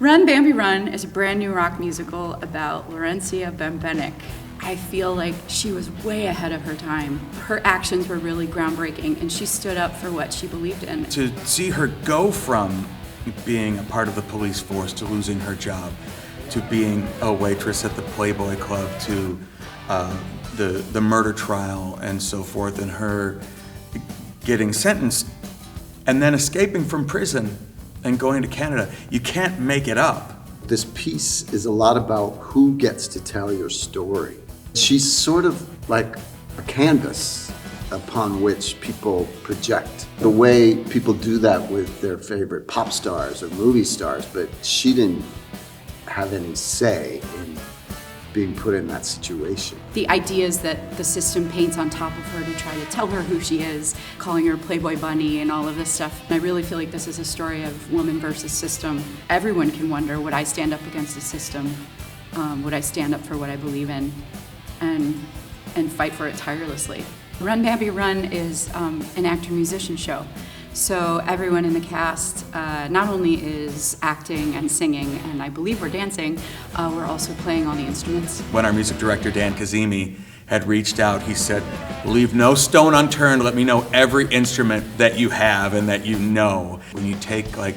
Run, Bambi Run is a brand new rock musical about Laurencia Bembenek. I feel like she was way ahead of her time. Her actions were really groundbreaking, and she stood up for what she believed in. To see her go from being a part of the police force to losing her job, to being a waitress at the Playboy Club, to the murder trial and so forth, and her getting sentenced and then escaping from prison and going to Canada. You can't make it up. This piece is a lot about who gets to tell your story. She's sort of like a canvas upon which people project. The way people do that with their favorite pop stars or movie stars, but she didn't have any say in being put in that situation. The ideas that the system paints on top of her to try to tell her who she is, calling her Playboy Bunny and all of this stuff. And I really feel like this is a story of woman versus system. Everyone can wonder, would I stand up against the system? Would I stand up for what I believe in and fight for it tirelessly? Run, Bambi Run is an actor-musician show. So everyone in the cast not only is acting and singing, and I believe we're dancing, we're also playing all the instruments. When our music director, Dan Kazemi, had reached out, he said, leave no stone unturned, let me know every instrument that you have and that you know. When you take like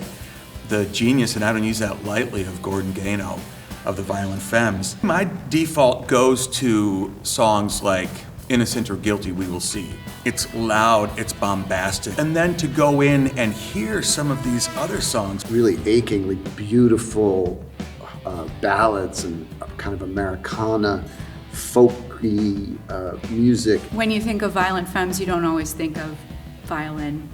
the genius, and I don't use that lightly, of Gordon Gano, of the Violent Femmes, my default goes to songs like Innocent or Guilty, We Will See. It's loud, it's bombastic. And then to go in and hear some of these other songs. Really achingly beautiful ballads and kind of Americana, folky music. When you think of Violent Femmes, you don't always think of violin,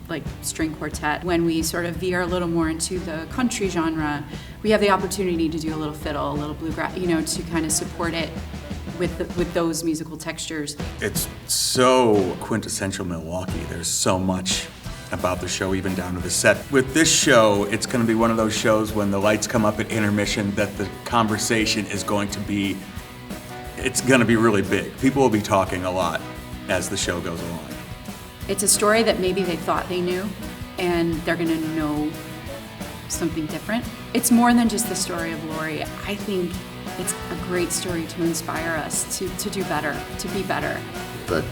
like string quartet. When we sort of veer a little more into the country genre, we have the opportunity to do a little fiddle, a little bluegrass, to kind of support it with those musical textures. It's so quintessential Milwaukee. There's so much about the show, even down to the set. With this show, it's going to be one of those shows when the lights come up at intermission that the conversation is going to be, it's going to be really big. People will be talking a lot as the show goes along. It's a story that maybe they thought they knew, and they're going to know something different. It's more than just the story of Lori. I think it's a great story to inspire us to do better, to be better. But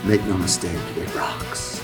make no mistake, it rocks.